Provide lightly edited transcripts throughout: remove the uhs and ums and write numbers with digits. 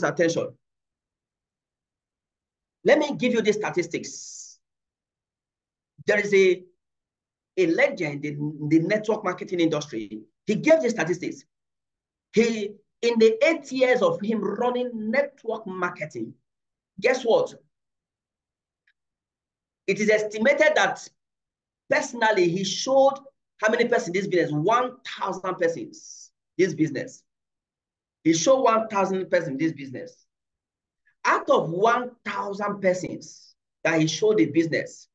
attention. Let me give you the statistics. There is a legend in the network marketing industry. He gave the statistics. In the 8 years of him running network marketing, guess what? It is estimated that personally he showed how many persons in this business? 1,000 persons. This business. He showed 1,000 persons in this business. Out of 1,000 persons that he showed the business,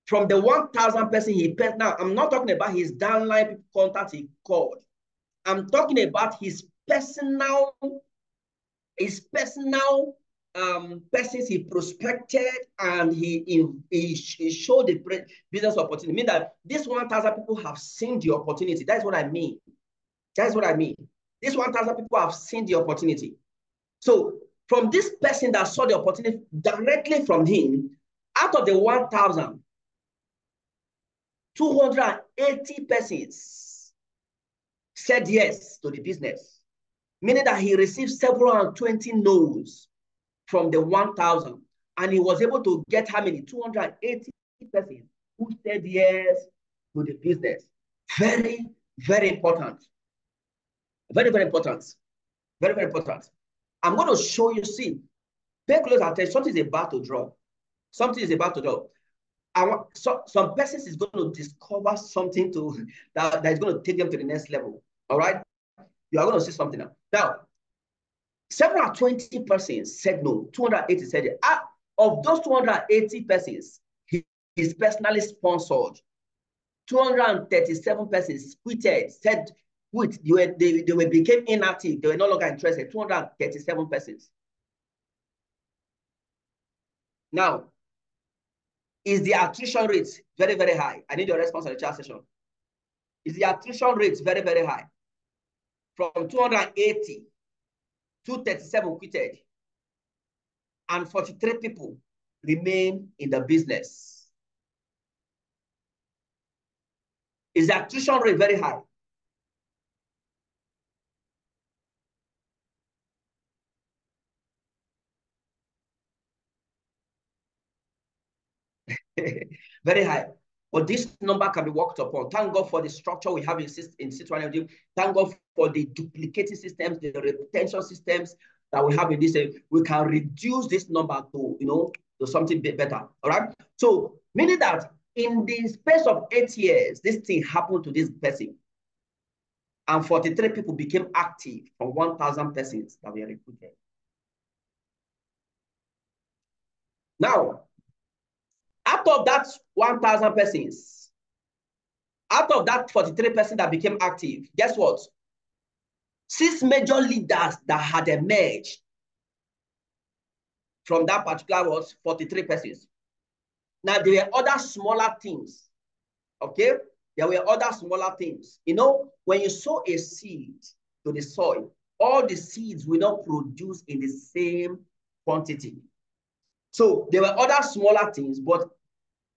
from the 1,000 persons he paid, now I'm not talking about his downline contact he called. I'm talking about his personal persons he prospected and he showed the business opportunity. Mean that this 1,000 people have seen the opportunity. That's what I mean. That's what I mean. This 1,000 people have seen the opportunity. So from this person that saw the opportunity directly from him, out of the 1,000, 280 persons said yes to the business, meaning that he received several and 20 no's from the 1,000, and he was able to get how many? 280 persons who said yes to the business. Very, very important. Very, very important. Very, very important. I'm going to show you, see, pay close attention. Something is about to drop. Something is about to drop. Some persons is going to discover something that is going to take them to the next level. All right? You are going to see something now. Now, 720 persons said no. 280 said it. Of those 280 persons, he is personally sponsored. 237 persons quitted, said quit. They became inactive. They were no longer interested. 237 persons. Now, is the attrition rate very, very high? I need your response on the chat session. Is the attrition rate very, very high? From 280, 237 quitted, and 43 people remain in the business. Is the attrition rate very high? Very high. But this number can be worked upon. Thank God for the structure we have in Situ Energy. Thank God for the duplicating systems, the retention systems that we have in this. We can reduce this number to, to something better. All right. So meaning that in the space of 8 years, this thing happened to this person. And 43 people became active from 1,000 persons that were recruited. Now, out of that 1,000 persons, out of that 43 persons that became active, guess what? 6 major leaders that had emerged from that particular 43 persons. Now, there were other smaller teams, okay? There were other smaller teams. When you sow a seed to the soil, all the seeds will not produce in the same quantity. So there were other smaller teams, but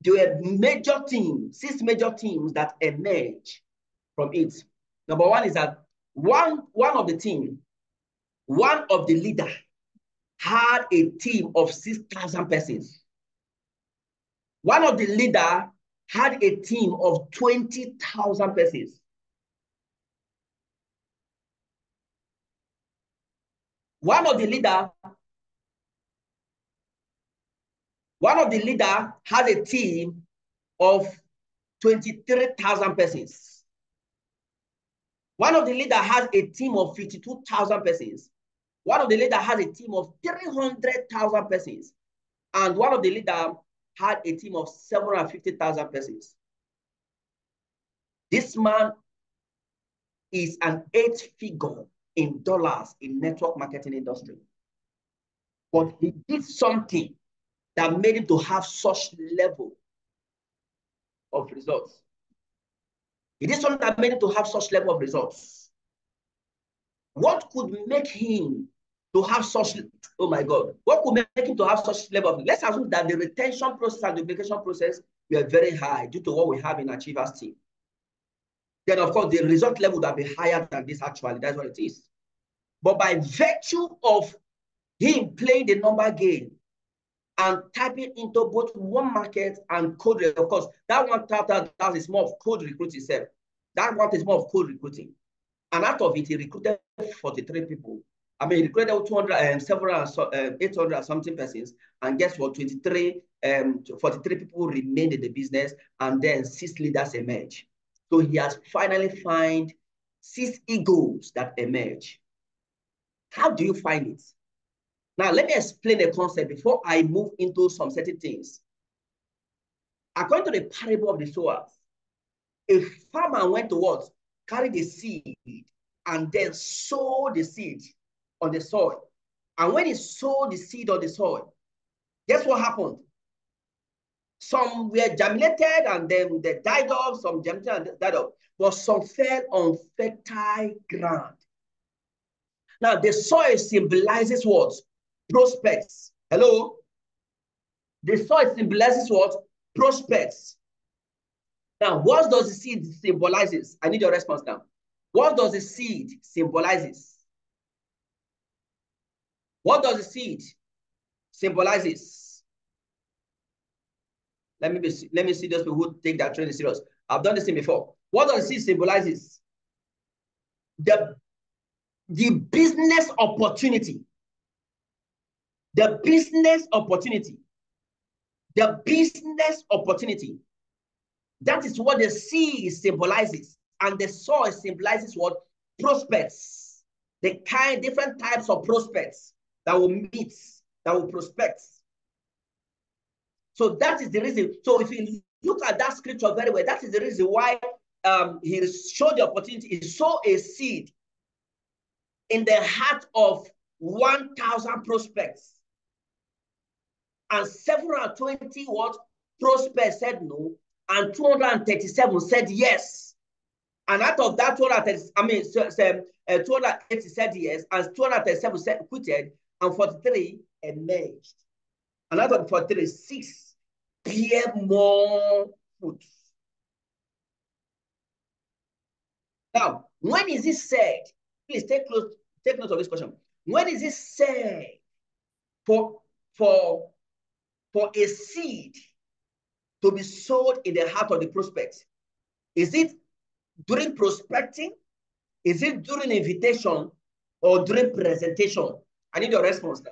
there were major teams, 6 major teams that emerged from it. Number one is that one of the leader had a team of 6,000 persons. One of the leader had a team of 20,000 persons. One of the leader has a team of 23,000 persons. One of the leader has a team of 52,000 persons. One of the leader has a team of 300,000 persons. And one of the leader had a team of 750,000 persons. This man is an 8-figure in dollars in network marketing industry. But he did something that made him to have such level of results. It is something that made him to have such level of results. What could make him to have such, oh my God, what could make him to have such level of, let's assume that the retention process and duplication process were very high due to what we have in Achievers team. Then of course, the result level would be higher than this actually, that's what it is. But by virtue of him playing the number game and typing into both one market and code. Of course, that one that is more of code recruiting itself. That one is more of code recruiting. And out of it, he recruited 43 people. I mean, he recruited 200 several 800 something persons. And guess what? 43 people remained in the business, and then 6 leaders emerged. So he has finally found 6 egos that emerge. How do you find it? Now, let me explain a concept before I move into some certain things. According to the parable of the sowers, a farmer went to what? Carry the seed and then sow the seed on the soil. And when he sowed the seed on the soil, guess what happened? Some were germinated and then they died off, some germinated and died off, but some fell on fertile ground. Now, the soil symbolizes what? Prospects. Hello? The soil symbolizes what? Prospects. Now, what does the seed symbolizes? I need your response now. What does the seed symbolizes? What does the seed symbolizes? Let me see those people who take that training serious. I've done this thing before. What does the seed symbolizes? The business opportunity. The business opportunity. The business opportunity. That is what the seed symbolizes. And the soil symbolizes what? Prospects. The different types of prospects that will meet, that will prospect. So that is the reason. So if you look at that scripture very well, that is the reason why he showed the opportunity. He sowed a seed in the heart of 1,000 prospects. And 720 what? Prospects said no, and 237 said yes. And out of that 280 said yes, and 237 said quitted, and 43 emerged. And out of 43, 6 bear more fruit. Now, when is it said? Please take note of this question. When is it said for a seed to be sowed in the heart of the prospect? Is it during prospecting? Is it during invitation or during presentation? I need your response now.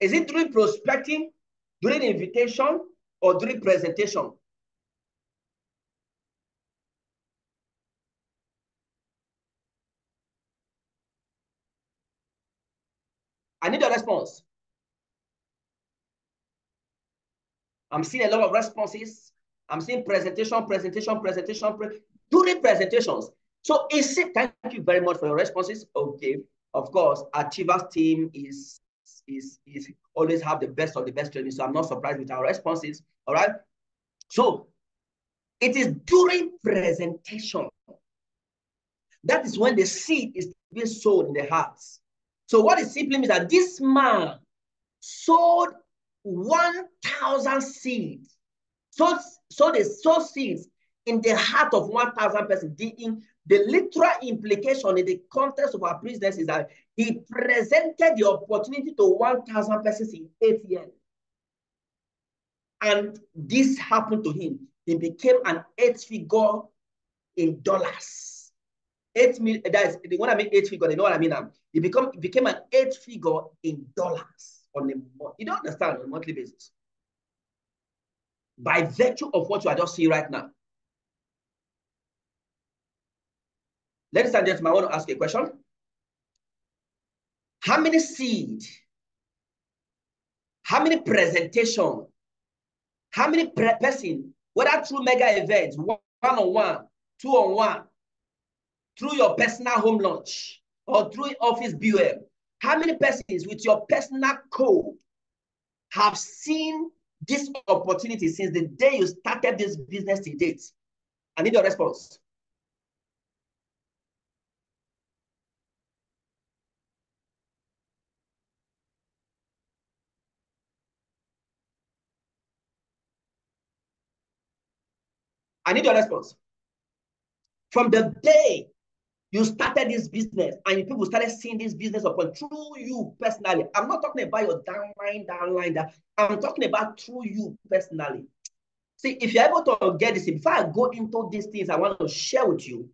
Is it during prospecting, during invitation, or during presentation? I need a response. I'm seeing a lot of responses. I'm seeing presentation, during presentations. So is it, thank you very much for your responses. Okay, of course, Achievers team is always have the best of the best training. So I'm not surprised with our responses. All right. So it is during presentation. That is when the seed is being sown in the hearts. So what it simply means that this man sowed 1,000 seeds. So they sow seeds in the heart of 1,000 persons. The literal implication in the context of our business is that he presented the opportunity to 1,000 persons in 8 years. And this happened to him. He became an 8-figure in dollars. 8 million, that's when I mean 8-figure, you know what I mean now? He became an 8-figure in dollars on a month. You don't understand, on a monthly basis. By virtue of what you are just seeing right now. Ladies and gentlemen, I want to ask you a question. How many seed, how many presentation, how many person, whether through mega events, one-on-one, two-on-one, through your personal home launch, or through office BOM, how many persons with your personal code have seen this opportunity since the day you started this business to date? I need your response. I need your response. From the day You started this business and people started seeing this business upon through you personally. I'm not talking about your downline. I'm talking about through you personally. See, if you're able to get this, before I go into these things I want to share with you,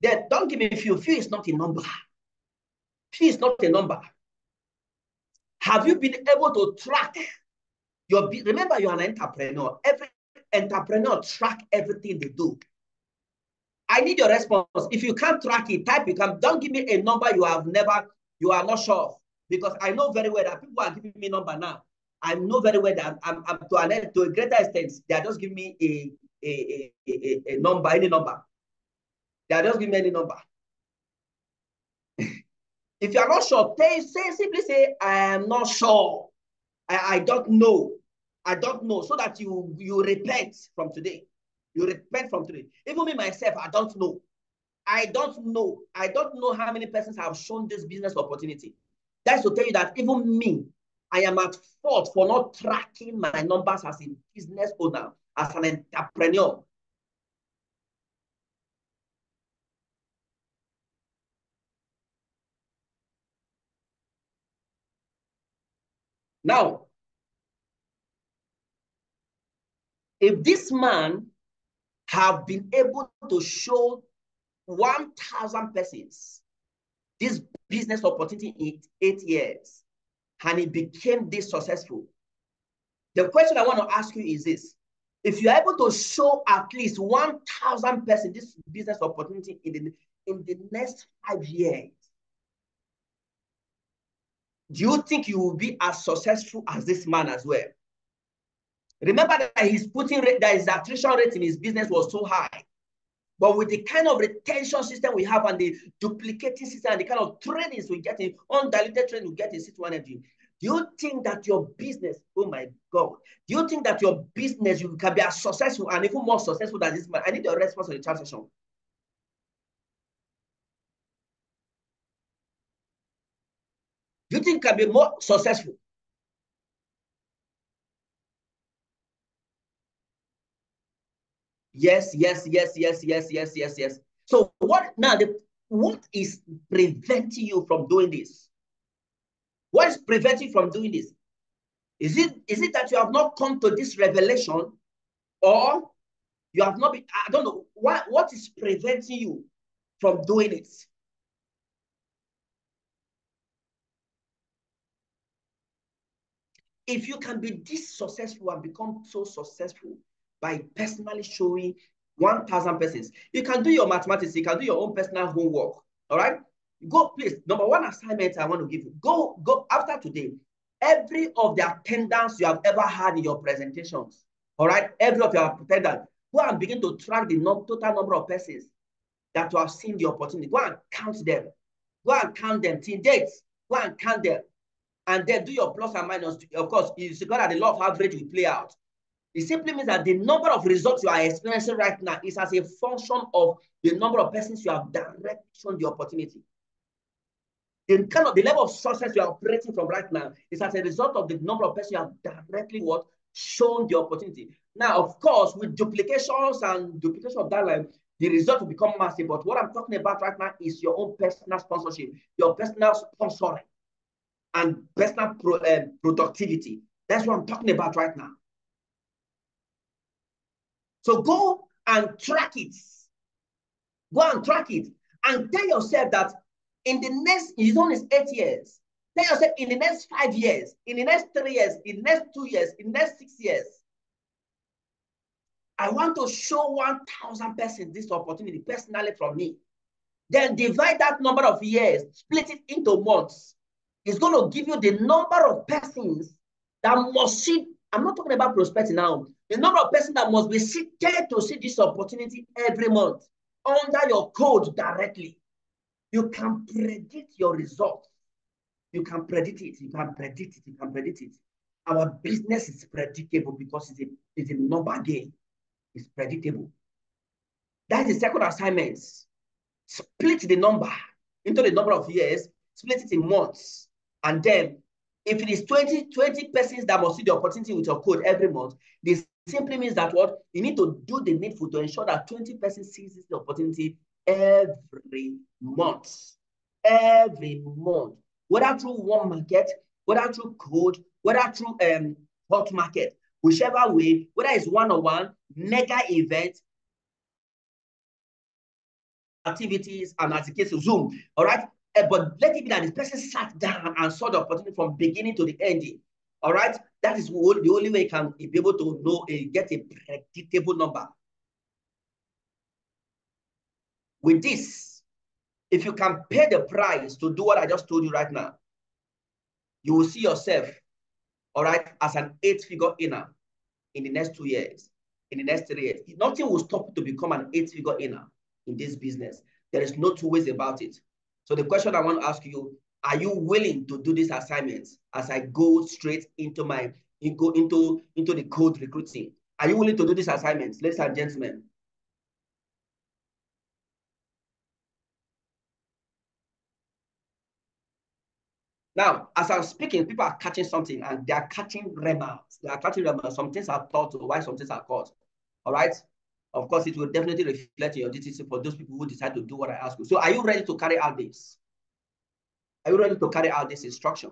then don't give me feel. Feel is not a number. Feel is not a number. Have you been able to track your, remember you're an entrepreneur. Every entrepreneur track everything they do. I need your response. If you can't track it, type it. Don't give me a number you are not sure of. Because I know very well that people are giving me a number now. I know very well that I'm to a greater extent, they are just giving me a number, any number. They are just giving me any number. If you are not sure, simply say, I am not sure. I don't know. I don't know. So that you repent from today. You repent from today. Even me myself, I don't know. I don't know. I don't know how many persons have shown this business opportunity. That's to tell you that even me, I am at fault for not tracking my numbers as a business owner, as an entrepreneur. Now, if this man have been able to show 1,000 persons this business opportunity in 8 years, and he became this successful, the question I want to ask you is this. If you're able to show at least 1,000 persons this business opportunity in the next 5 years, do you think you will be as successful as this man as well? Remember that his attrition rate in his business was so high. But with the kind of retention system we have and the duplicating system and the kind of trainings we get in, undiluted training we get in C2 Energy, do you think that your business, oh my God, do you think that your business, you can be as successful and even more successful than this man? I need your response on the chat session. Do you think can be more successful? Yes. So what is preventing you from doing this? What is preventing you from doing this? Is it that you have not come to this revelation, or you have not been, I don't know, what is preventing you from doing it? If you can be this successful and become so successful by personally showing 1,000 persons, you can do your mathematics, you can do your own personal homework. All right? Go, please. Number one assignment I want to give you. Go after today. Every of the attendance you have ever had in your presentations, all right? Every of your attendance, go and begin to track the total number of persons that you have seen the opportunity. Go and count them. Go and count them till dates. Go and count them. And then do your plus and minus. Of course, you see that the law of average will play out. It simply means that the number of results you are experiencing right now is as a function of the number of persons you have directly shown the opportunity. The level of success you are operating from right now is as a result of the number of persons you have directly shown the opportunity. Now, of course, with duplications and duplication of that line, the result will become massive. But what I'm talking about right now is your own personal sponsorship, your personal sponsoring, and personal productivity. That's what I'm talking about right now. So go and track it. Go and track it and tell yourself that in the next, his own is 8 years. Tell yourself in the next 5 years, in the next 3 years, in the next 2 years, in the next 6 years, I want to show 1,000 persons this opportunity personally from me. Then divide that number of years, split it into months. It's going to give you the number of persons that must see. I'm not talking about prospecting now. The number of persons that must be seated to see this opportunity every month under your code directly. You can predict your results. You can predict it. You can predict it. You can predict it. Our business is predictable because it's a number game. It's predictable. That is the second assignment. Split the number into the number of years, split it in months. And then if it is 20 persons that must see the opportunity with your code every month, this simply means that you need to do the needful to ensure that 20 persons sees the opportunity every month. Every month. Whether through one market, whether through code, whether through hot market, whichever way, whether it's one-on-one, mega event, activities, and as the case of Zoom, all right? But let it be that this person sat down and saw the opportunity from beginning to the ending, all right? That is the only way you can be able to know, get a predictable number. With this, if you can pay the price to do what I just told you right now, you will see yourself, all right, as an 8-figure earner in the next 2 years, in the next 3 years. Nothing will stop you to become an 8-figure earner in this business. There is no two ways about it. So the question I want to ask you, are you willing to do these assignments as I go straight into the code recruiting? Are you willing to do these assignments, ladies and gentlemen? Now, as I'm speaking, people are catching something and they are catching remarks. They are catching remarks. Some things are taught, or why some things are caught. All right. Of course, it will definitely reflect in your DTC for those people who decide to do what I ask you. So are you ready to carry out this? Are you ready to carry out this instruction?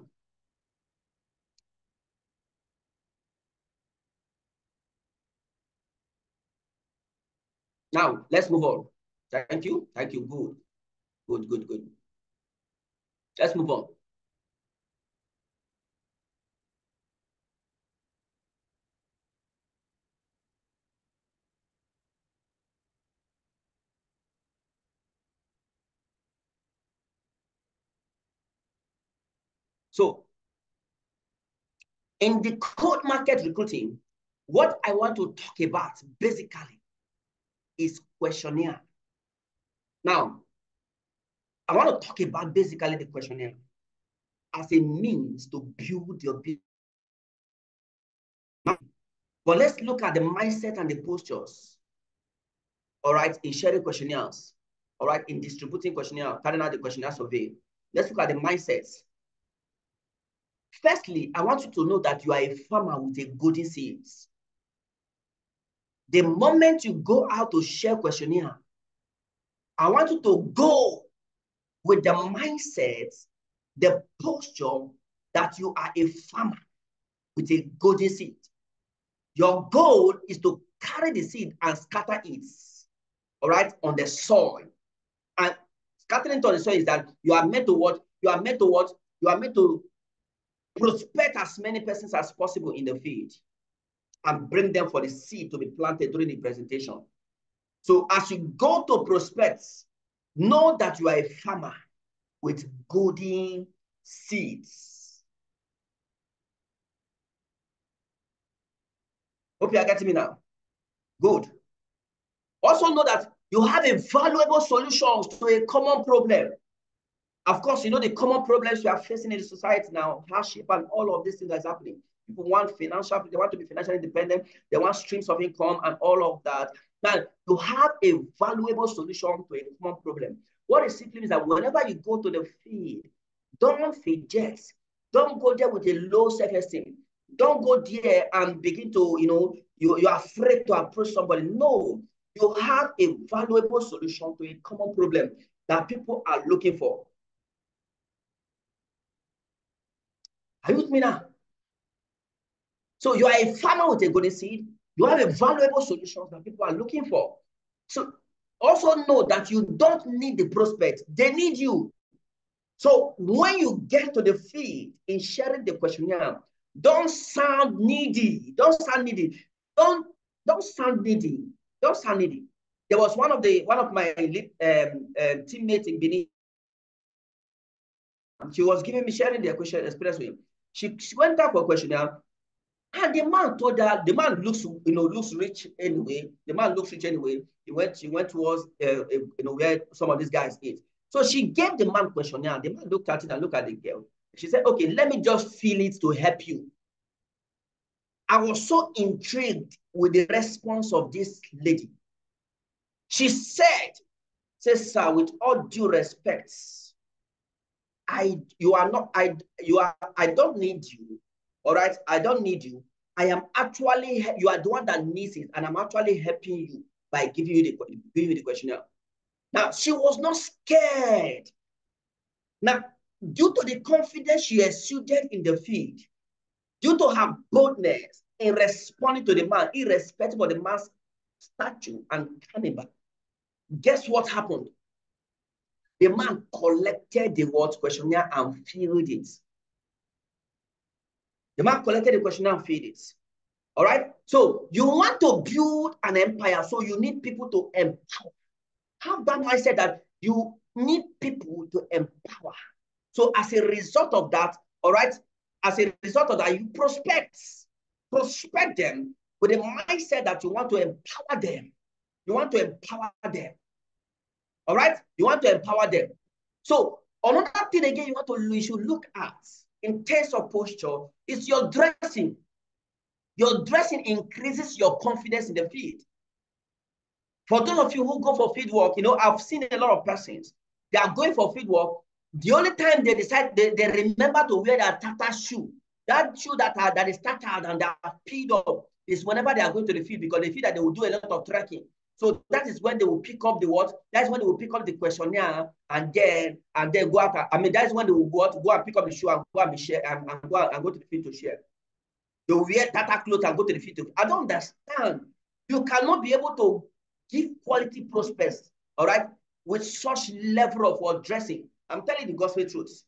Now, let's move on. Thank you. Thank you. Good. Good, good, good. Let's move on. So, in the code market recruiting, what I want to talk about basically is questionnaire. Now, I want to talk about basically the questionnaire as a means to build your business. But let's look at the mindset and the postures, all right, in sharing questionnaires, all right, in distributing questionnaires, carrying out the questionnaire survey. Let's look at the mindsets. Firstly, I want you to know that you are a farmer with a golden seeds. The moment you go out to share questionnaire, I want you to go with the mindset, the posture that you are a farmer with a golden seed. Your goal is to carry the seed and scatter it, all right, on the soil. And scattering it on the soil is that you are meant to what? You are meant to what? You are meant to prospect as many persons as possible in the field and bring them for the seed to be planted during the presentation. So as you go to prospect, know that you are a farmer with golden seeds. Hope you are getting me now. Good. Also know that you have a valuable solutions to a common problem. Of course, you know the common problems we are facing in the society now, hardship and all of these things that's happening. People want financial, they want to be financially independent, they want streams of income and all of that. Now, you have a valuable solution to a common problem. What it simply means that whenever you go to the field, don't fidget. Don't go there with a low self-esteem. Don't go there and begin to, you're afraid to approach somebody. No, you have a valuable solution to a common problem that people are looking for. Are you with me now? So you are a farmer with a golden seed. You have a valuable solution that people are looking for. So also know that you don't need the prospect. They need you. So when you get to the field in sharing the questionnaire, don't sound needy. Don't sound needy. Don't sound needy. Don't sound needy. There was one of my teammates in Benin. She was giving me sharing their question experience with him. She went out for a questionnaire, and the man told her, the man looks rich anyway. The man looks rich anyway. She went towards where some of these guys eat. So she gave the man questionnaire. The man looked at it and looked at the girl. She said, "Okay, let me just fill it to help you." I was so intrigued with the response of this lady. She said, "Sir, with all due respect, I don't need you. All right, I don't need you. You are the one that needs it, and I'm actually helping you by giving you the questionnaire." Now, she was not scared. Now, due to the confidence she exuded in the field, due to her boldness in responding to the man, irrespective of the man's stature and caliber, guess what happened? The man collected the word questionnaire and filled it. The man collected the questionnaire and filled it. All right. So you want to build an empire, so you need people to empower. Have that mindset that you need people to empower. So as a result of that, all right, as a result of that, you prospect them with a mindset that you want to empower them. You want to empower them. All right? You want to empower them. So another thing again you should look at in terms of posture is your dressing. Your dressing increases your confidence in the field. For those of you who go for field work, I've seen a lot of persons. They are going for field work. The only time they decide, they remember to wear their tattered shoe. That shoe that is tattered and they are peeled up is whenever they are going to the field, because they feel that they will do a lot of trekking. So that is when they will pick up the what? That's when they will pick up the questionnaire and then go out. That's when they will go and pick up the shoe and go and share and go to the field to share. They will wear tattered clothes and go to the field. I don't understand. You cannot be able to give quality prospects, all right, with such level of dressing. I'm telling you the gospel truth.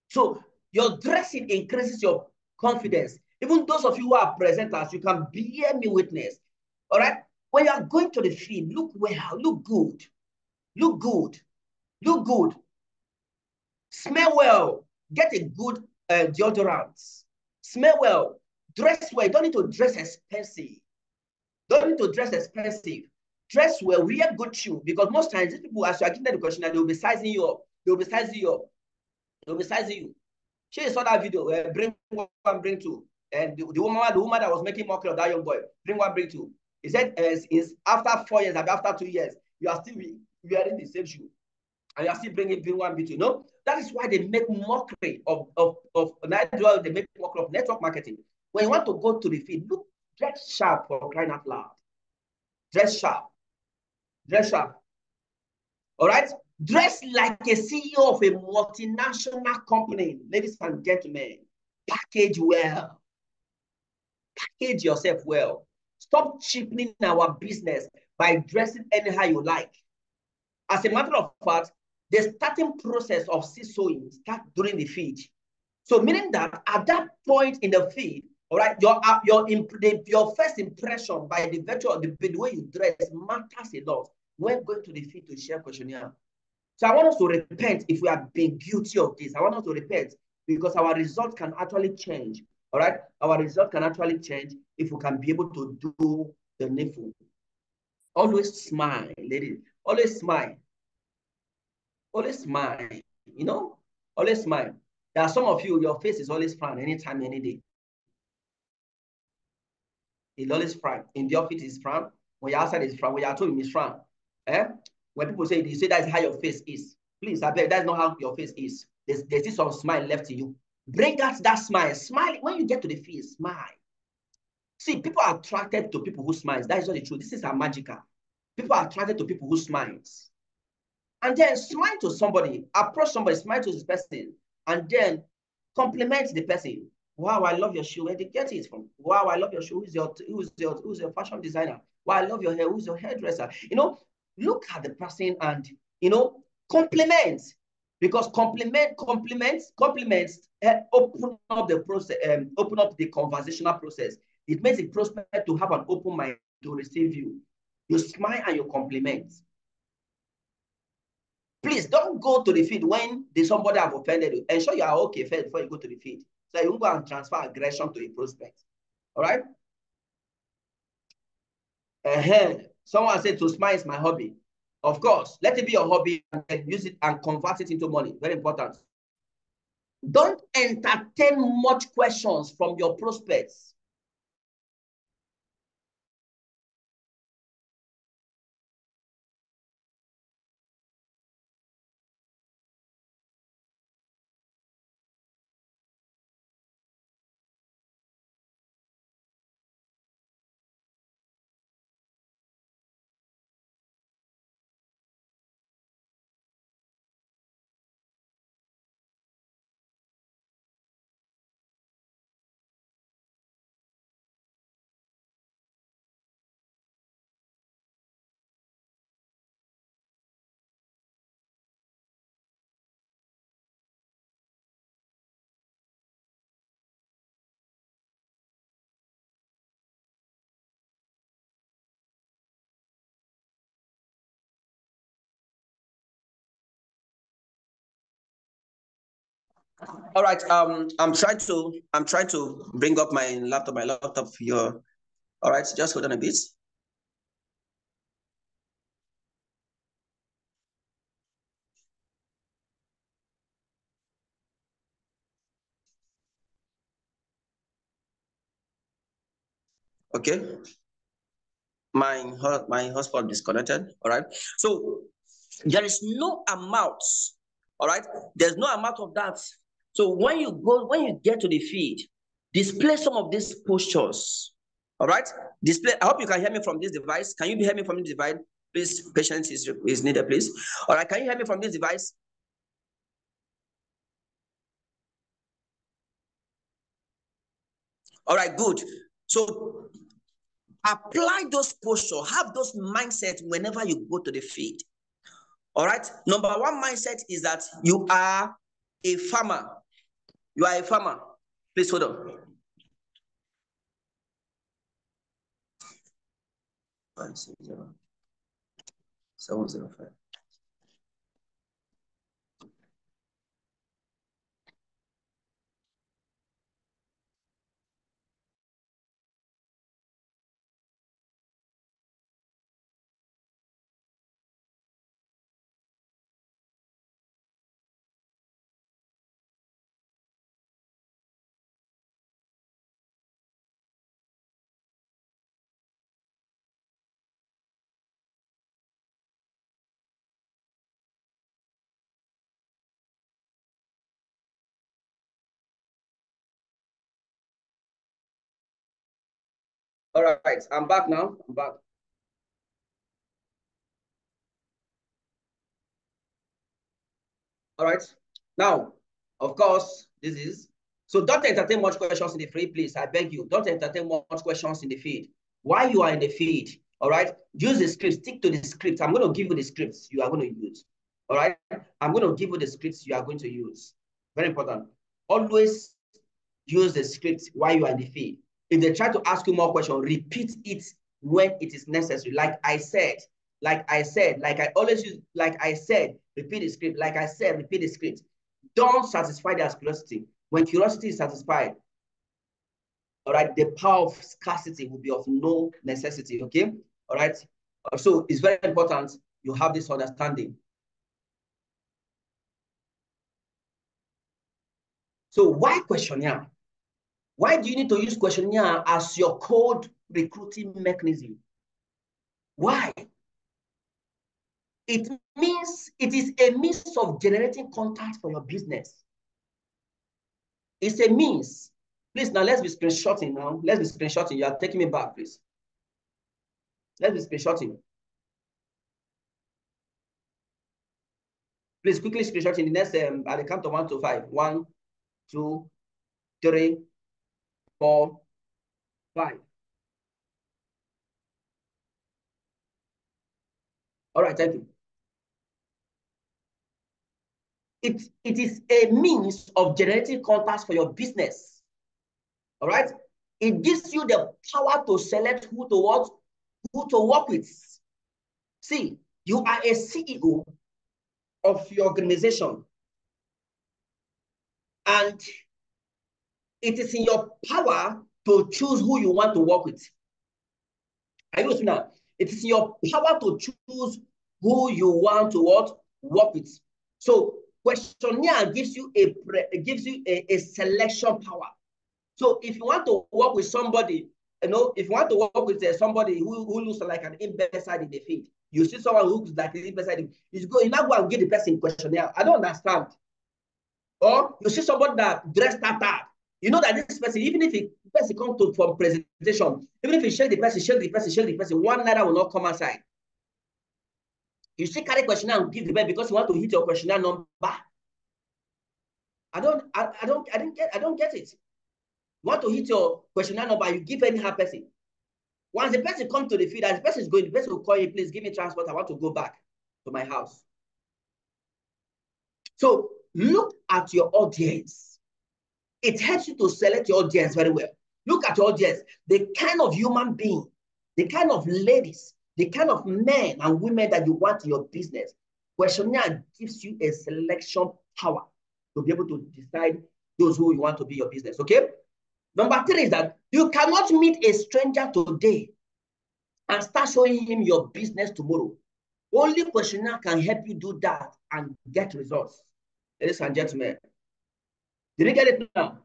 So your dressing increases your confidence. Even those of you who are presenters, you can bear me witness. All right. When you are going to the field, look well, look good, look good, look good. Smell well. Get a good deodorant. Smell well. Dress well. You don't need to dress expensive. Don't need to dress expensive. Dress well, wear good shoes, because most times these people, as you are giving them the questionnaire, they will be sizing you up. They will be sizing you up. They will be sizing you. She saw that video, bring one, bring two. And the woman that was making mockery of that young boy, bring one, bring two. He said, is after 4 years, after 2 years, you are still wearing the same shoe. And you are still bring one, bring two. No, that is why they make mockery of they make mockery of network marketing. When you want to go to the field, look, dress sharp, for crying out loud. Dress sharp. Dress sharp. All right? Dress like a CEO of a multinational company. Ladies and gentlemen, package well. Package yourself well. Stop cheapening our business by dressing anyhow you like. As a matter of fact, the starting process of seed sowing starts during the feed. So meaning that at that point in the feed, all right, your first impression by the virtue of the way you dress matters a lot when going to the feed to share questionnaire. So I want us to repent if we have been guilty of this. I want us to repent because our result can actually change. All right, our result can actually change if we can be able to do the needful. Always smile, ladies. Always smile. Always smile. Always smile. There are some of you, your face is always frown anytime, any day. It's always frown. In the office, it's frown. When you're outside, it's frown. When you're at home, it's frown. When people say, you say that's how your face is. Please, I beg, that's not how your face is. There's this some smile left in you. Bring out that smile. Smile when you get to the face. Smile. See, people are attracted to people who smiles. That is not the truth. This is a magical. People are attracted to people who smiles. And then smile to somebody, approach somebody, smile to this person, and then compliment the person. Wow, I love your shoe. Where did you get it from? Wow, I love your shoe. Who's your fashion designer? Wow, I love your hair. Who's your hairdresser? Look at the person and compliment, because compliments open up the process, open up the conversational process. It makes it prospect to have an open mind to receive you. You smile and you compliment. Please don't go to the field when somebody have offended you. Ensure you are okay first before you go to the field. So you won't go and transfer aggression to a prospect. All right? Someone said to smile is my hobby. Of course, let it be your hobby and use it and convert it into money. Very important. Don't entertain much questions from your prospects. All right. I'm trying to bring up my laptop. Your. All right. Just hold on a bit. Okay. My hotspot disconnected. All right. So there is no amount. All right. There's no amount of that. So when you get to the feed, display some of these postures. All right. Display. I hope you can hear me from this device. Can you hear me from this device? Please, patience is needed, please. All right. Can you hear me from this device? All right, good. So apply those postures, have those mindsets whenever you go to the field. All right. Number one mindset is that you are a farmer. You are a farmer. Please hold on. 560-705. All right, I'm back now. I'm back. All right. Now, of course, this is. So don't entertain much questions in the feed, please. I beg you. Don't entertain much questions in the feed. While you are in the feed, all right, use the script. Stick to the script. I'm going to give you the scripts you are going to use. All right. I'm going to give you the scripts you are going to use. Very important. Always use the script while you are in the feed. If they try to ask you more questions, repeat it when it is necessary. Like I always use, like I said, repeat the script. Like I said, repeat the script. Don't satisfy their curiosity. When curiosity is satisfied, all right, the power of scarcity will be of no necessity, okay? All right, so it's very important you have this understanding. So why questionnaire? Why do you need to use questionnaire as your cold recruiting mechanism? Why? It means it is a means of generating contact for your business. It's a means. Please, now let's be screenshotting now. Let's be screenshotting. You are taking me back, please. Let's be screenshotting. Please quickly screenshot in the next, at the count of 1 to 5. 1, 2, 3, 4, 5. All right, thank you. It is a means of generating contacts for your business. All right. It gives you the power to select who to work with. See, you are a CEO of your organization, and it is in your power to choose who you want to work with. Are you listening now? It is in your power to choose who you want to work with. So questionnaire gives you a selection power. So if you want to work with somebody, if you want to work with somebody who looks like an imbecile in the field, you see someone who looks like an imbecile, you now go and give the person questionnaire. I don't understand. Or you see somebody that dressed that, you know that this person, even if the person comes to from presentation, even if you shake the person, 1 naira will not come outside. You still carry questionnaire and give the person because you want to hit your questionnaire number. I don't get it. You want to hit your questionnaire number, you give any person. Once the person comes to the field, as the person is going, the person will call you, please give me transport. I want to go back to my house. So look at your audience. It helps you to select your audience very well. Look at your audience, the kind of human being, the kind of ladies, the kind of men and women that you want in your business. Questionnaire gives you a selection power. to be able to decide those who you want to be your business, okay? Number 3 is that you cannot meet a stranger today and start showing him your business tomorrow. Only questionnaire can help you do that and get results. Ladies and gentlemen, did you get it now?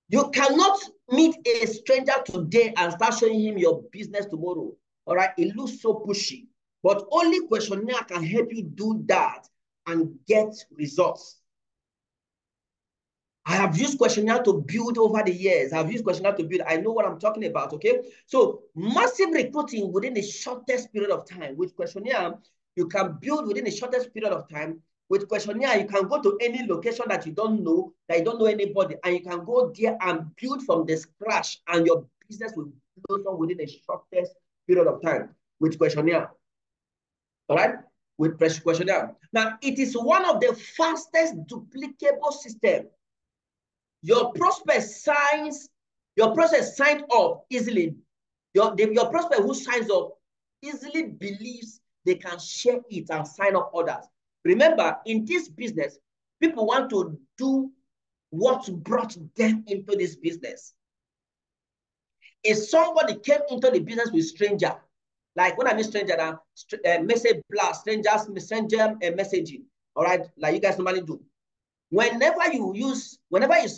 You cannot meet a stranger today and start showing him your business tomorrow. All right, it looks so pushy, but only questionnaire can help you do that and get results. I have used questionnaire to build over the years. I've used questionnaire to build. I know what I'm talking about, okay? So massive recruiting within the shortest period of time. With questionnaire, you can build within the shortest period of time. With questionnaire, you can go to any location that you don't know anybody, and you can go there and build from the scratch, and your business will blossom within the shortest period of time with questionnaire. All right? With questionnaire. Now, it is one of the fastest duplicable systems. Your prospect signs up easily. Your prospect who signs up easily believes they can share it and sign up others. Remember, in this business, people want to do what brought them into this business. If somebody came into the business with stranger, like when I mean stranger, message blast, strangers messenger messaging, all right, like you guys normally do. Whenever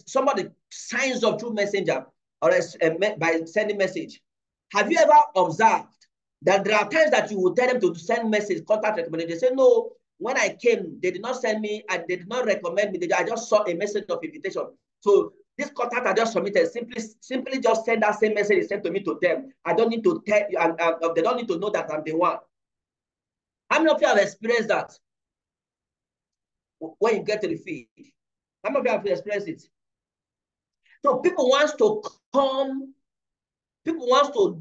somebody signs up through messenger or by sending message, have you ever observed that there are times that you will tell them to send message, contact recommendation? They say, no, when I came, they did not send me, they did not recommend me. I just saw a message of invitation. So this contact I just submitted, simply just send that same message sent to me to them. I don't need to tell you, and they don't need to know that I'm the one. How many of you have experienced that? When you get to the feed, how many of you have experienced it? So people want to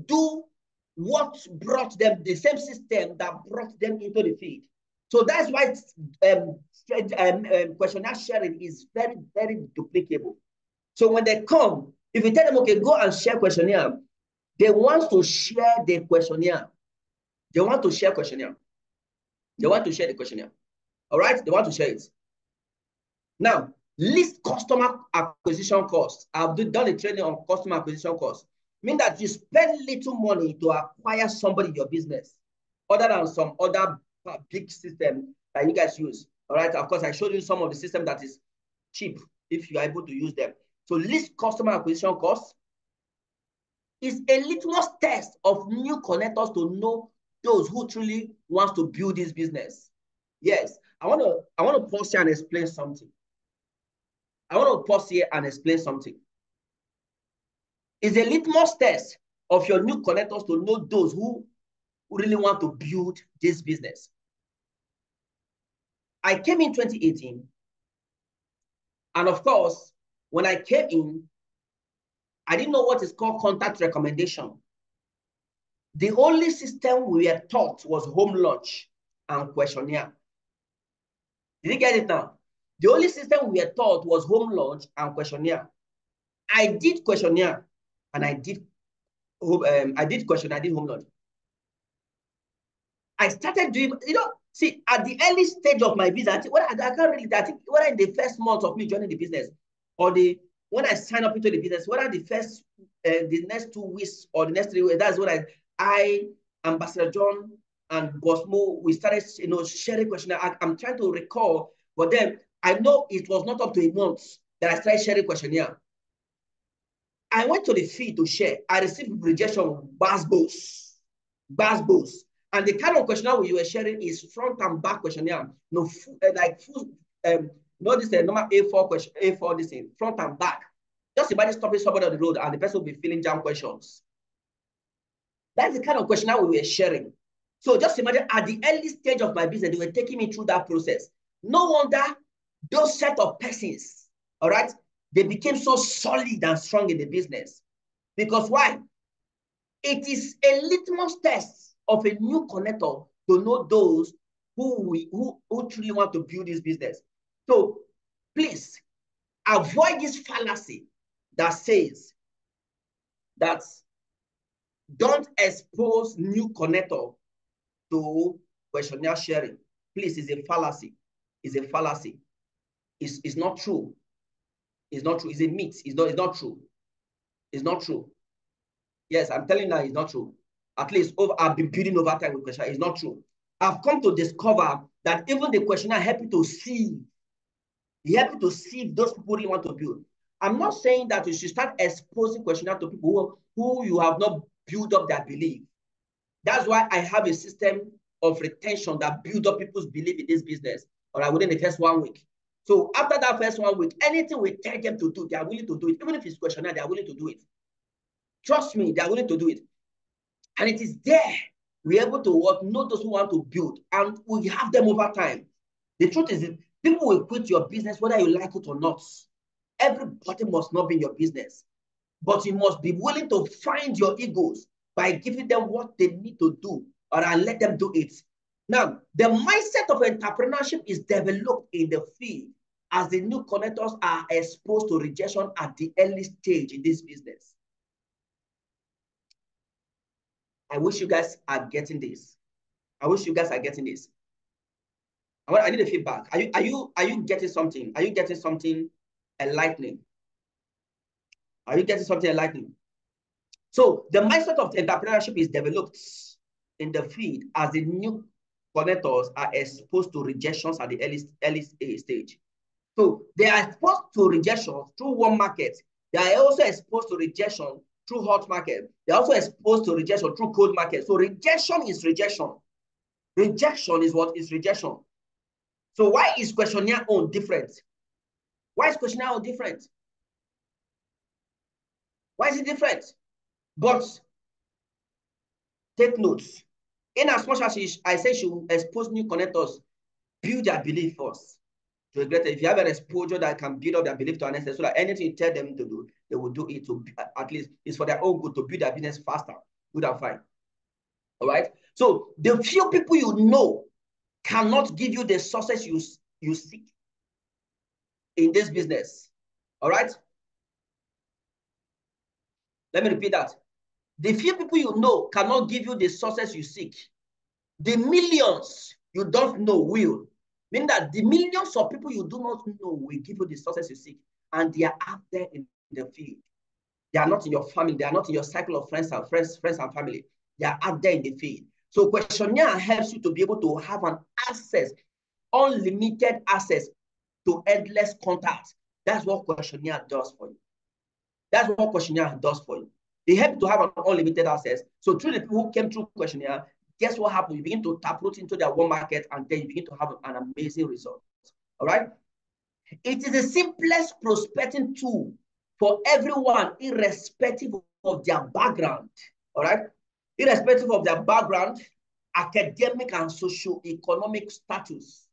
do what brought them, the same system that brought them into the feed. So that's why questionnaire sharing is very, very duplicable. So when they come, if you tell them, okay, go and share questionnaire, they want to share the questionnaire. They want to share questionnaire. They want to share the questionnaire. All right? They want to share it. Now, list customer acquisition costs. I've done a training on customer acquisition costs. Mean that you spend little money to acquire somebody in your business, other than some other big system that you guys use. All right. Of course, I showed you some of the system that is cheap if you are able to use them. So list customer acquisition costs is a litmus test of new connectors to know those who truly want to build this business. Yes, I want to pause here and explain something. It's a litmus test of your new connectors to know those who really want to build this business. I came in 2018. And of course, when I came in, I didn't know what is called contact recommendation. The only system we were taught was home launch and questionnaire. Did you get it now? The only system we were taught was home launch and questionnaire. I did questionnaire and I did home launch. I started doing, see, at the early stage of my business, I can't really, I think whether in the first month of me joining the business or when I sign up into the business, whether the next 2 weeks or the next 3 weeks, that's when I, Ambassador John and Boss Mo, we started, sharing questionnaire. I'm trying to recall, but then I know it was not up to a month that I started sharing questionnaire. I went to the feed to share. I received rejection, bass. And the kind of questionnaire we were sharing is front and back questionnaire. Not this normal A4 question, A4 this thing, front and back. Just imagine stopping somebody on the road and the person will be filling jam questions. That's the kind of questionnaire we were sharing. So just imagine at the early stage of my business, they were taking me through that process. No wonder those set of persons, all right, they became so solid and strong in the business. Because why? It is a litmus test of a new connector to know those who truly want to build this business. So please avoid this fallacy that says that don't expose new connector to questionnaire sharing. Please, it's a fallacy. It's a fallacy. It's not true. It's not true. It's a myth. It's not true. It's not true. Yes, I'm telling you that it's not true. At least I've been building over time with questionnaire. It's not true. I've come to discover that even the questionnaire help you to see. It help you to see if those people really want to build. I'm not saying that you should start exposing questionnaire to people who you have not built up their belief. That's why I have a system of retention that build up people's belief in this business, or within the first 1 week. So after that first 1 week, anything we tell them to do, they are willing to do it. Even if it's questionnaire, they are willing to do it. Trust me, they are willing to do it. And it is there we're able to know those who want to build, and we have them over time. The truth is, people will quit your business whether you like it or not. Everybody must not be in your business, but you must be willing to find your egos by giving them what they need to do, or let them do it. Now, the mindset of entrepreneurship is developed in the field as the new connectors are exposed to rejection at the early stage in this business. I wish you guys are getting this. I wish you guys are getting this. I need a feedback. Are you getting something? Are you getting something enlightening? Are you getting something enlightening? So the mindset of entrepreneurship is developed in the field as the new connectors are exposed to rejections at the early stage. So they are exposed to rejection through warm market. They are also exposed to rejection through hot market. They are also exposed to rejection through cold market. So rejection is rejection. Rejection is what is rejection. So why is questionnaire own different? Why is questionnaire own different? Why is it different? But take notes. In as much as I say she will expose new connectors, build their belief first. To regret it. If you have an exposure that can build up their belief to an extent, so that anything you tell them to do, they will do it. To at least it's for their own good to build their business faster. Good and fine. All right. So the few people you know cannot give you the success you seek in this business. All right. Let me repeat that. The few people you know cannot give you the success you seek. The millions you don't know will. Meaning that the millions of people you do not know will give you the success you seek. And they are out there in the field. They are not in your family. They are not in your cycle of friends and family. They are out there in the field. So questionnaire helps you to be able to have an access, unlimited access to endless contacts. That's what questionnaire does for you. That's what questionnaire does for you. They help you to have an unlimited access. So through the people who came through questionnaire, guess what happens? You begin to tap root into their warm market, and then you begin to have an amazing result. All right? It is the simplest prospecting tool for everyone, irrespective of their background. All right? Irrespective of their background, academic and socio-economic status.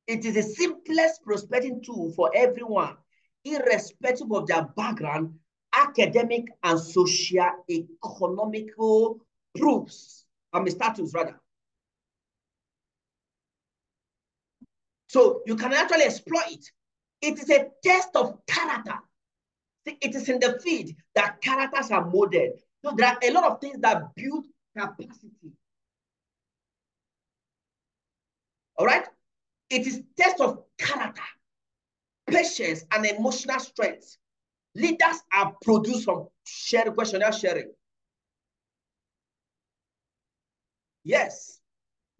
It is the simplest prospecting tool for everyone, irrespective of their background, academic and socio-economical proofs. Status rather. So you can actually exploit it. It is a test of character. It is in the field that characters are molded. So there are a lot of things that build capacity. All right? It is test of character, patience, and emotional strength. Leaders are produced from questionnaire sharing. Yes.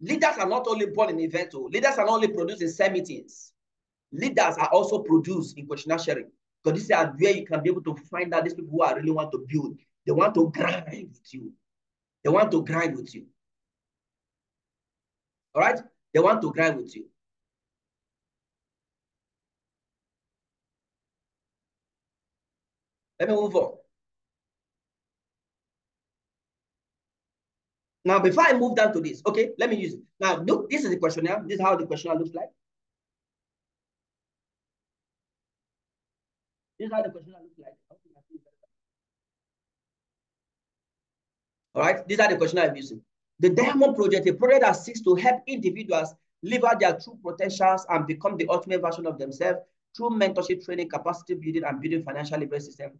Leaders are not only born in events, leaders are not only produced in SEM meetings. Leaders are also produced in questionnaire sharing. Because this is where you can be able to find out these people who really want to build. They want to grind with you. They want to grind with you. All right? They want to grind with you. Let me move on. Now, before I move down to this, okay, let me use it. Now, look, this is the questionnaire. This is how the questionnaire looks like. This is how the questionnaire looks like. All right, these are the questionnaire I'm using. The Diamond Project, a project that seeks to help individuals live out their true potentials and become the ultimate version of themselves through mentorship, training, capacity building, and building financial liberty system.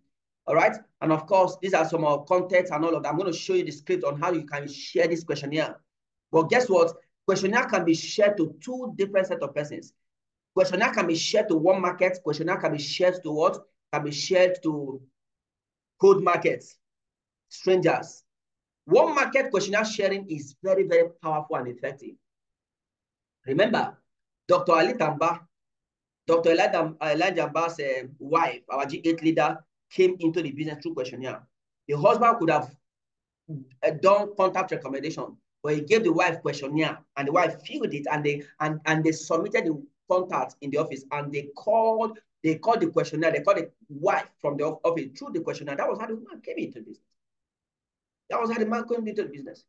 All right, and of course, these are some of contents and all of that. I'm going to show you the script on how you can share this questionnaire. But guess what? Questionnaire can be shared to two different sets of persons. Questionnaire can be shared to warm markets. Questionnaire can be shared to what? Can be shared to cold markets, strangers. Warm market questionnaire sharing is very, very powerful and effective. Remember, Dr. Ali Tamba, Dr. Elijah Ba's wife, our G8 leader, came into the business through questionnaire. The husband could have done contact recommendation, but he gave the wife questionnaire, and the wife filled it, and they submitted the contact in the office, and they called the questionnaire, they called the wife from the office through the questionnaire. That was how the man came into business. That was how the man came into the business.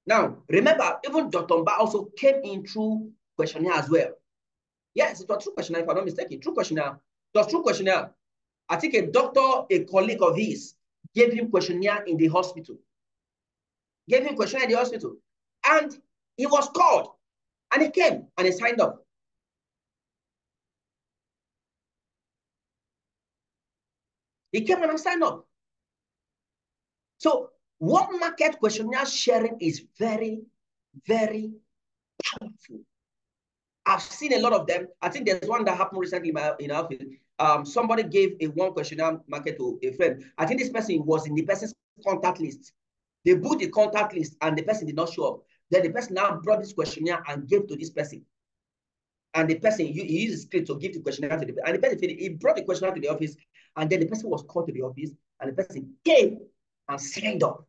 Now, remember, even Dr. Mba also came in through questionnaire as well. Yes, it was through questionnaire, if I'm not mistaken. Through questionnaire. It was through questionnaire. I think a doctor, a colleague of his, gave him questionnaire in the hospital. Gave him questionnaire in the hospital. And he was called. And he came and he signed up. He came and signed up. So warm market questionnaire sharing is very, very powerful. I've seen a lot of them. I think there's one that happened recently in our office. Somebody gave a one questionnaire market to a friend. I think this person was in the person's contact list. They booked the contact list and the person did not show up. Then the person now brought this questionnaire and gave to this person. And the person, he used the script to give the questionnaire to the person. And the person, he brought the questionnaire to the office. And then the person was called to the office. And the person came and signed up.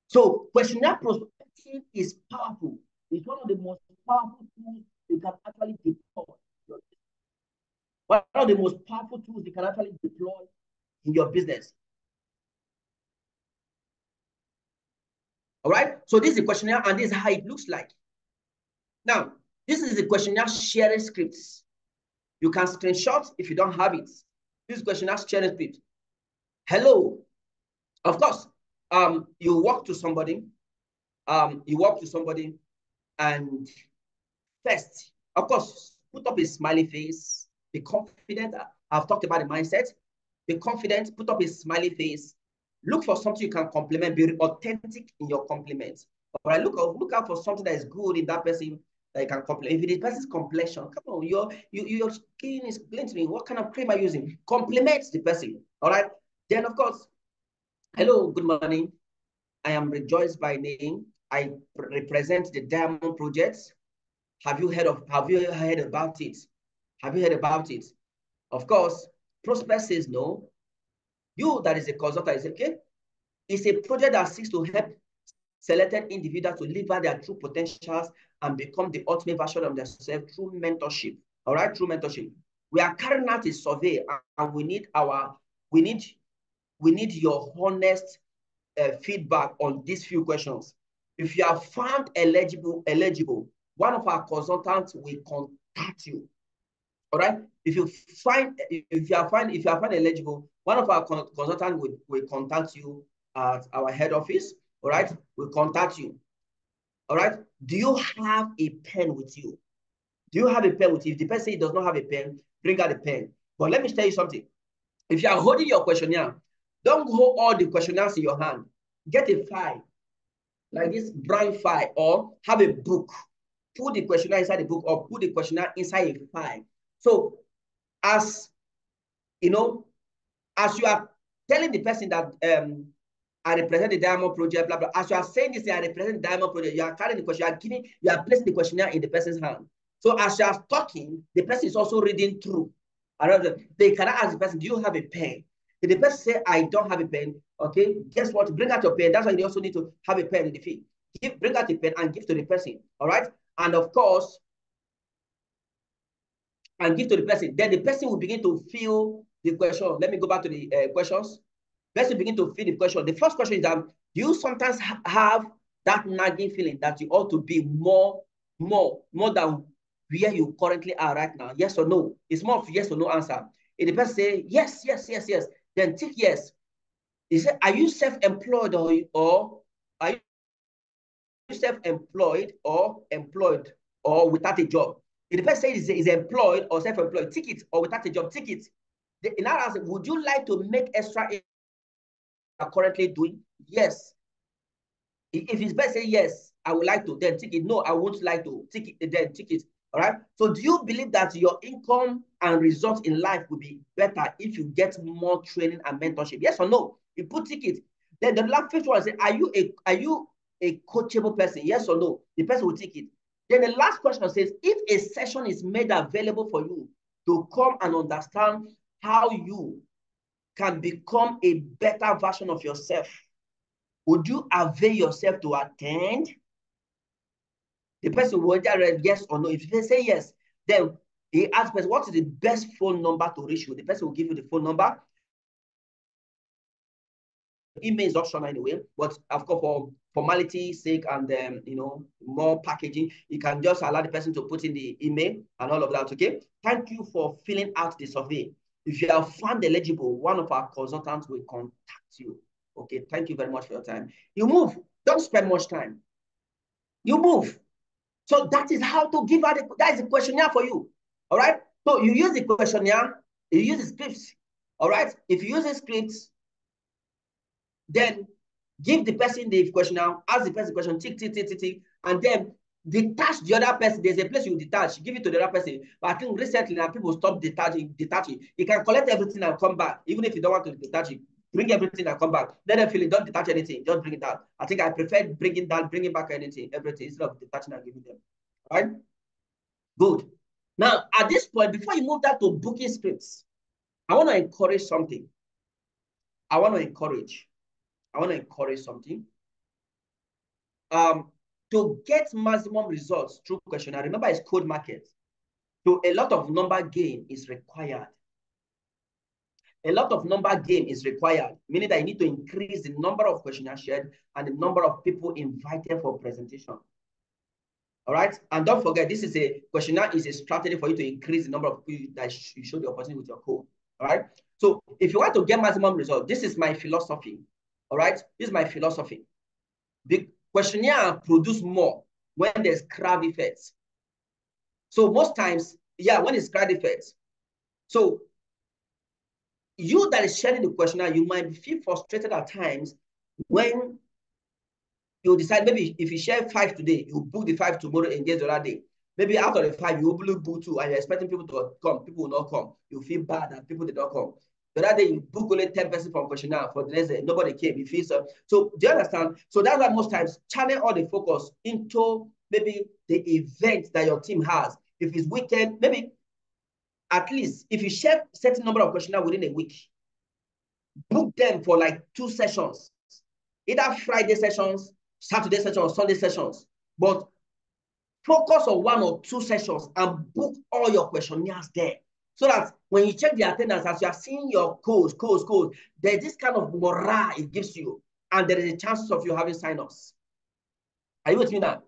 So questionnaire prospecting is powerful. It's one of the most powerful tools you can actually deploy. One of the most powerful tools you can actually deploy in your business. All right. So this is the questionnaire, and this is how it looks like. Now, this is the questionnaire sharing scripts. You can screenshot if you don't have it. This questionnaire sharing script. Hello. Of course, you walk to somebody. And first, of course, put up a smiley face. Be confident. I've talked about the mindset. Be confident. Put up a smiley face. Look for something you can compliment. Be authentic in your compliments. All right. Look out for something that is good in that person that you can compliment. If it is person's complexion, come on, your skin is glistening. What kind of cream are you using? Compliment the person. All right. Then, of course, hello, good morning. I am Rejoice by name. I represent the Diamond Project. Have you heard about it? Have you heard about it? Of course, prospect says no. You that is a consultant is okay. It's a project that seeks to help selected individuals to live out their true potentials and become the ultimate version of themselves through mentorship. All right, through mentorship. We are carrying out a survey, and we need your honest feedback on these few questions. If you are found eligible, one of our consultants will contact you. All right. If you are found eligible, one of our consultants will contact you at our head office. All right. We'll contact you. All right. Do you have a pen with you? Do you have a pen with you? If the person does not have a pen, bring out a pen. But let me tell you something. If you are holding your questionnaire, don't hold all the questionnaires in your hand. Get a file, like this brown file, or have a book. Put the questionnaire inside the book, or put the questionnaire inside a file. So, as you know, as you are telling the person that I represent the Diamond Project, blah blah. As you are saying this, I represent the Diamond Project. You are carrying the question. You are placing the questionnaire in the person's hand. So, as you are talking, the person is also reading through. They cannot ask the person, "Do you have a pen?" If the person say, "I don't have a pen," okay, guess what? Bring out your pen. That's why you also need to have a pen in the field. Bring out a pen and give to the person. All right, and of course, and give to the person. Then the person will begin to fill the question. Let me go back to the questions. The person begin to fill the question. The first question is that, do you sometimes have that nagging feeling that you ought to be more than where you currently are right now? Yes or no? It's more of yes or no answer. If the person say yes, then tick yes. He said, are you self-employed or are you self-employed or employed or without a job? If the person says is employed or self-employed, tick it, or without a job, tick it. In other words, would you like to make extra are currently doing? Yes. If his best say yes, I would like to, then tick it. No, I won't like to, tick it, then tick it. All right. So do you believe that your income and results in life will be better if you get more training and mentorship? Yes or no? You put tick it. Then the last one say, are you a coachable person? Yes or no? The person will tick it. Then the last question says, if a session is made available for you to come and understand how you can become a better version of yourself, would you avail yourself to attend? The person will either yes or no. If they say yes, then he asks person, what is the best phone number to reach you? The person will give you the phone number. Email is optional anyway, but of course, for formality's sake and more packaging, you can just allow the person to put in the email and all of that. Okay. Thank you for filling out the survey. If you are found eligible, one of our consultants will contact you. Okay. Thank you very much for your time. You move. Don't spend much time. You move. So that is how to give out. That is a questionnaire for you. All right. So you use the questionnaire. You use the scripts. All right. If you use the scripts, then give the person the questionnaire, ask the person the question, tick, tick, tick, tick, tick, and then detach the other person. There's a place you detach, give it to the other person. But I think recently now people stop detaching. You can collect everything and come back, even if you don't want to detach it. Bring everything and come back. Let them feel it. Don't detach anything. Just bring it out. I think I prefer bringing back everything instead of detaching and giving them. All right? Good. Now, at this point, before you move that to booking scripts, I want to encourage something. I want to encourage something. To get maximum results through questionnaire, remember it's code market. So a lot of number game is required. A lot of number game is required, meaning that you need to increase the number of questionnaires shared and the number of people invited for presentation. All right. And don't forget, this is a questionnaire is a strategy for you to increase the number of people that you show the opportunity with your code. All right. So if you want to get maximum result, this is my philosophy. All right. This is my philosophy. The questionnaire produce more when there's crowd effects. So most times, yeah, when it's crowd effects. So you that is sharing the questionnaire, you might feel frustrated at times when you decide maybe if you share 5 today, you book the 5 tomorrow, engage the other day. Maybe out of the 5, you only book 2 and you're expecting people to come. People will not come. You feel bad that people did not come. The other day, you book only 10 persons from questionnaire. For the next day, nobody came. You feel so. So do you understand? So that's why most times channel all the focus into maybe the event that your team has. If it's weekend, maybe at least if you share certain number of questionnaire within a week, book them for like 2 sessions, either Friday sessions, Saturday sessions, Sunday sessions. But focus on 1 or 2 sessions and book all your questionnaires there. So that when you check the attendance, as you are seeing your codes, there's this kind of morale it gives you. And there is a chance of you having sign-ups. Are you with me now?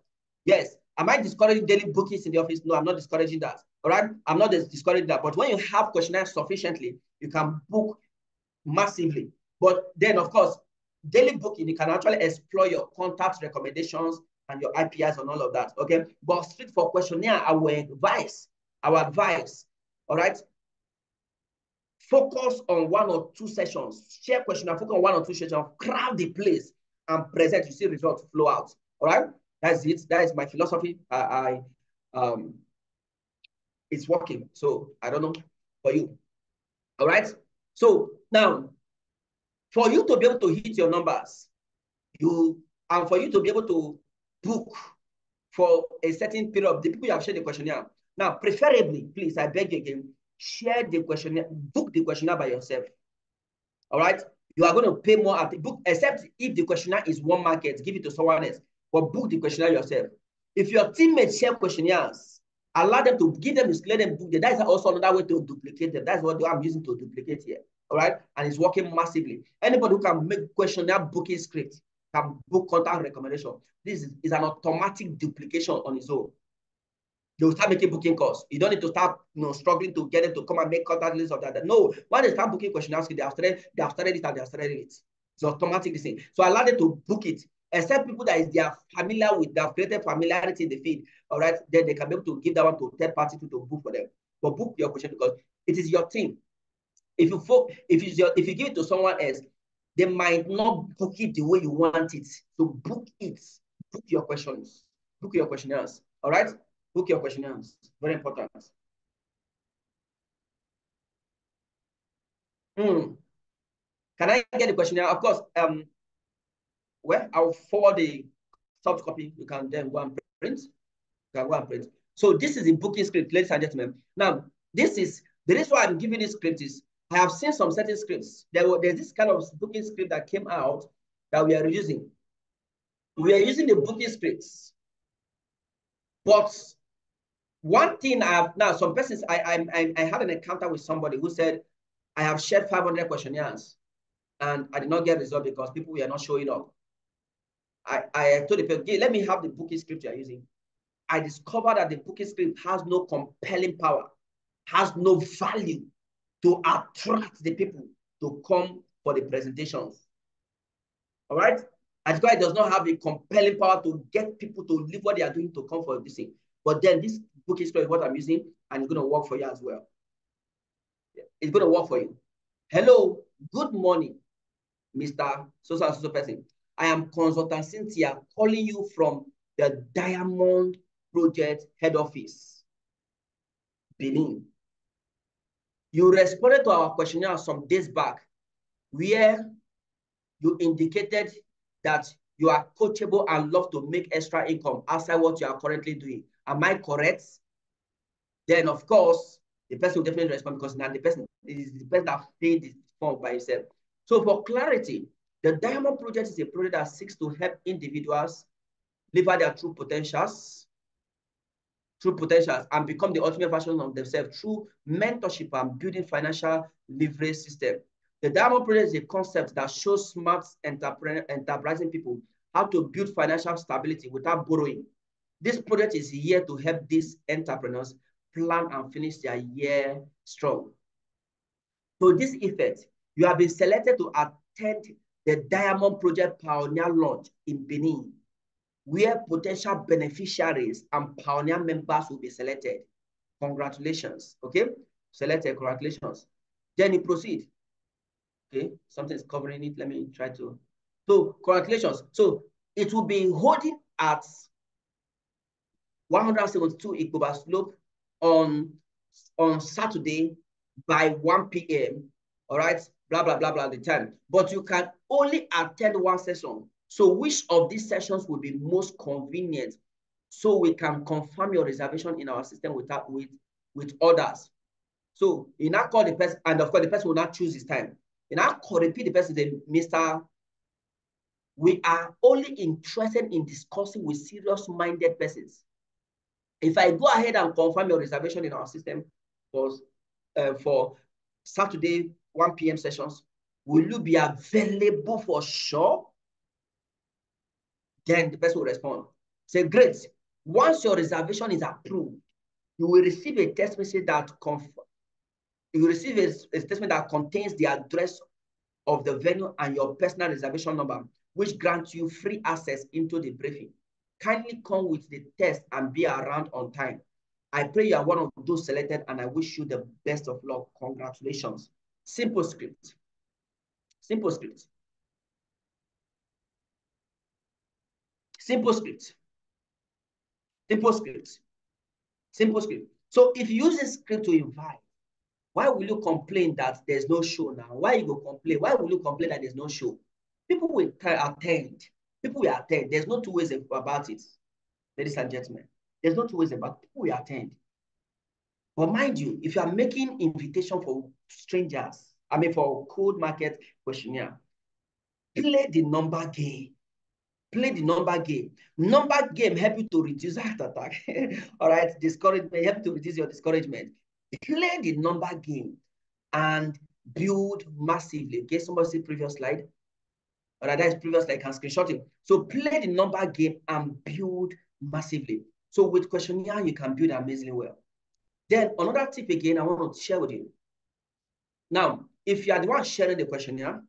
Yes. Am I discouraging daily bookings in the office? No, I'm not discouraging that. All right. I'm not discouraging that. But when you have questionnaires sufficiently, you can book massively. But then, of course, daily booking, you can actually explore your contact recommendations and your IPIs and all of that. Okay. But straight for questionnaire, our advice, all right, focus on 1 or 2 sessions. Share questionnaire, focus on 1 or 2 sessions, crowd the place and present. You see results flow out. All right. That's it. That is my philosophy. It's working. So I don't know for you. All right. So now, for you to be able to hit your numbers, and for you to be able to book for a certain period of the people you have shared the questionnaire. Now, preferably, please, I beg you again, share the questionnaire, book the questionnaire by yourself. All right. You are going to pay more at the book, except if the questionnaire is one market, give it to someone else. But book the questionnaire yourself. If your teammates share questionnaires, allow them to give them, let them book them. That is also another way to duplicate them. That's what I'm using to duplicate here. All right. And it's working massively. Anybody who can make questionnaire booking script can book contact recommendation. This is an automatic duplication on its own. They will start making booking calls. You don't need to start struggling to get them to come and make contact lists of that. No, when they start booking questionnaires, they have started it and they have started it. It's automatic thing. So allow them to book it. Except people that they are familiar with, they have created familiarity in the feed. All right, then they can be able to give that one to third party to book for them. But book your question because it is your team. If you give it to someone else, they might not book it the way you want it. So book it. book your questions, book your questionnaires. All right, book your questionnaires. Very important. Can I get the questionnaire? Of course. Well, I'll forward the soft copy. You can then go and print. You can go and print. So this is the booking script, ladies and gentlemen. Now, this is the reason why I'm giving this script is I have seen some certain scripts. There's this kind of booking script that came out that we are using. We are using the booking scripts. But one thing I have now, some persons, I had an encounter with somebody who said, I have shared 500 questionnaires and I did not get result because people were not showing up. I told the person, let me have the booking script you are using. I discovered that the booking script has no compelling power, has no value to attract the people to come for the presentations. All right? And it does not have a compelling power to get people to leave what they are doing to come for this thing. But then this booking script is what I'm using, and it's going to work for you as well. It's going to work for you. Hello, good morning, Mr. So person. I am Consultant Cynthia calling you from the Diamond Project Head Office, Benin. You responded to our questionnaire some days back where you indicated that you are coachable and love to make extra income outside what you are currently doing. Am I correct? Then, of course, the person will definitely respond because now the person is the person that paid the form by himself. So for clarity, the Diamond Project is a project that seeks to help individuals live out their true potentials and become the ultimate version of themselves through mentorship and building financial leverage system. The Diamond Project is a concept that shows smart enterprising people how to build financial stability without borrowing. This project is here to help these entrepreneurs plan and finish their year strong. To this effect, you have been selected to attend the Diamond Project Pioneer Launch in Benin, where potential beneficiaries and pioneer members will be selected. Congratulations, okay? Selected, congratulations. Then you proceed. Okay, something's covering it. Let me try to. So, congratulations. So, it will be holding at 172 Ikoba Slope on Saturday by 1 p.m. All right, blah, blah, blah, blah, the time. But you can only attend one session. So which of these sessions will be most convenient so we can confirm your reservation in our system with others? So you now call the person, and of course, the person will not choose his time. You now repeat the person, say, Mr. We are only interested in discussing with serious-minded persons. If I go ahead and confirm your reservation in our system for Saturday 1 p.m. sessions, will you be available for sure? Then the person will respond. Say, great. Once your reservation is approved, you will receive a text message that contains the address of the venue and your personal reservation number, which grants you free access into the briefing. Kindly come with the test and be around on time. I pray you are one of those selected, and I wish you the best of luck. Congratulations. Simple script. Simple script. Simple script. Simple script. Simple script. So if you use a script to invite, why will you complain that there's no show now? Why you go complain? Why will you complain that there's no show? People will attend. People will attend. There's no two ways about it, ladies and gentlemen. There's no two ways about it. People will attend. But mind you, if you are making invitation for strangers, for cold market questionnaire, play the number game. Play the number game. Number game help you to reduce heart attack. All right, discouragement help you to reduce your discouragement. Play the number game and build massively. Okay, somebody see previous slide. All right, that is previous slide. I can screenshot it. So play the number game and build massively. So with questionnaire, you can build amazingly well. Then another tip again, I want to share with you. Now, if you are the one sharing the questionnaire,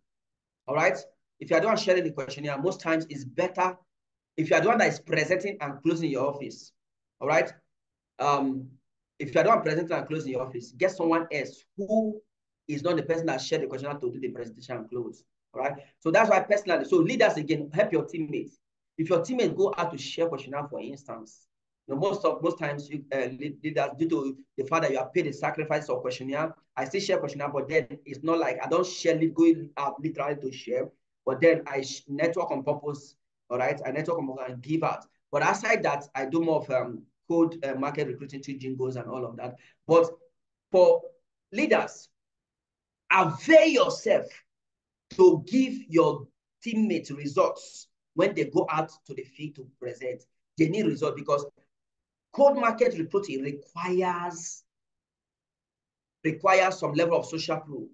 all right, if you are the one sharing the questionnaire, most times it's better if you are the one that is presenting and closing your office, all right? If you are the one presenting and closing your office, get someone else who is not the person that shared the questionnaire to do the presentation and close, all right? So that's why personally, so leaders again, help your teammates. If your teammates go out to share questionnaire, for instance, you know, most times leaders, due to the fact that you are paid a sacrifice of questionnaire, I still share questionnaire, but then it's not like I don't share going out literally to share, but then I network on purpose. All right, I network on purpose and give out. But aside that, I do more of code market recruiting to jingles and all of that. But for leaders, avail yourself to give your teammates results when they go out to the field to present. They need results because cold market recruiting requires some level of social proof.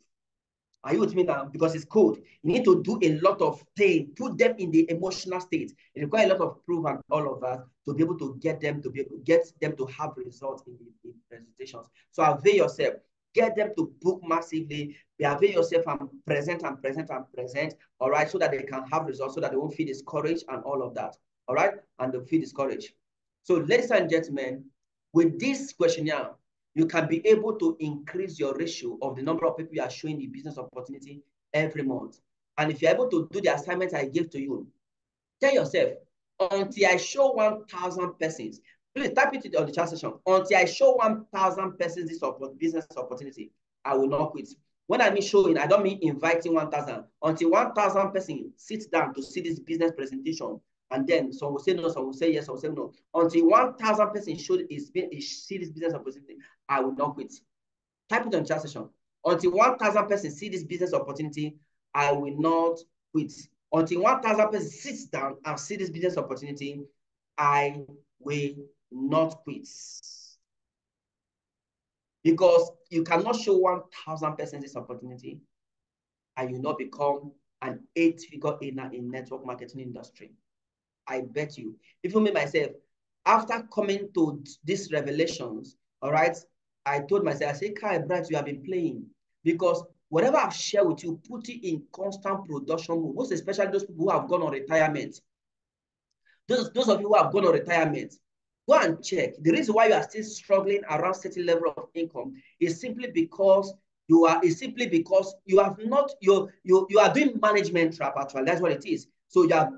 Are you with me now? Because it's code. You need to do a lot of things, put them in the emotional state. It requires a lot of proof and all of that to be able to get them to have results in the presentations. So avail yourself. Get them to book massively. Avail yourself and present. All right, so that they can have results, so that they won't feel discouraged and all of that. All right, and they'll feel discouraged. So, ladies and gentlemen, with this questionnaire, you can be able to increase your ratio of the number of people you are showing the business opportunity every month. And if you're able to do the assignment I gave to you, tell yourself, until I show 1,000 persons, please type it on the chat session. Until I show 1,000 persons this business opportunity, I will not quit. When I mean showing, I don't mean inviting 1,000. Until 1,000 persons sit down to see this business presentation, and then some will say no, some will say yes, some will say no. Until 1,000 persons see this business opportunity, I will not quit. Type it on the chat session. Until 1,000 persons see this business opportunity, I will not quit. Until 1,000 persons sit down and see this business opportunity, I will not quit. Because you cannot show 1,000 persons this opportunity and you not become an 8-figure earner in network marketing industry. I bet you. Even me myself, after coming to these revelations, all right, I told myself, I said, Kai, Bright, you have been playing. Because whatever I've shared with you, put it in constant production mode, most especially those people who have gone on retirement. Those of you who have gone on retirement, go and check. The reason why you are still struggling around certain level of income is simply because you have not, you are doing management trap actually. That's what it is. So you are,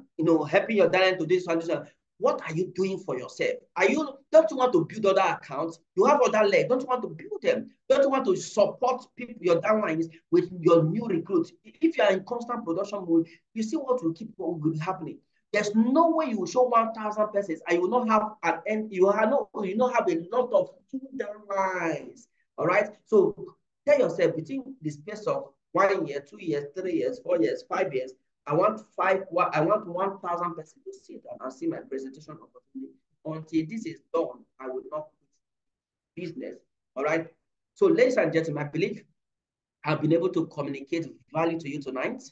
helping your talent to do this and this. What are you doing for yourself? Don't you want to build other accounts? You have other legs. Don't you want to build them? Don't you want to support people, your downlines with your new recruits? If you are in constant production mode, you see what will keep happening. There's no way you will show 1,000 persons and you will not have an end. You will not have a lot of two downlines. All right. So tell yourself between the space of 1 year, 2 years, 3 years, 4 years, 5 years, I want 1,000 persons to sit down and see my presentation opportunity. Until this is done, I will not quit business. All right. So, ladies and gentlemen, I believe I've been able to communicate value to you tonight.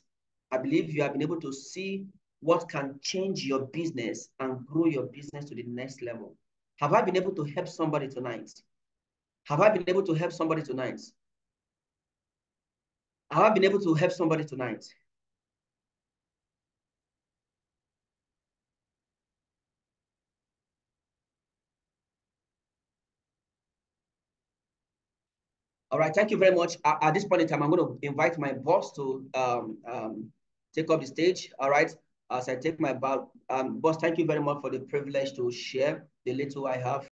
I believe you have been able to see what can change your business and grow your business to the next level. Have I been able to help somebody tonight? Have I been able to help somebody tonight? Have I been able to help somebody tonight? All right, thank you very much. At this point in time, I'm going to invite my boss to take up the stage. All right, as I take my boss, thank you very much for the privilege to share the little I have.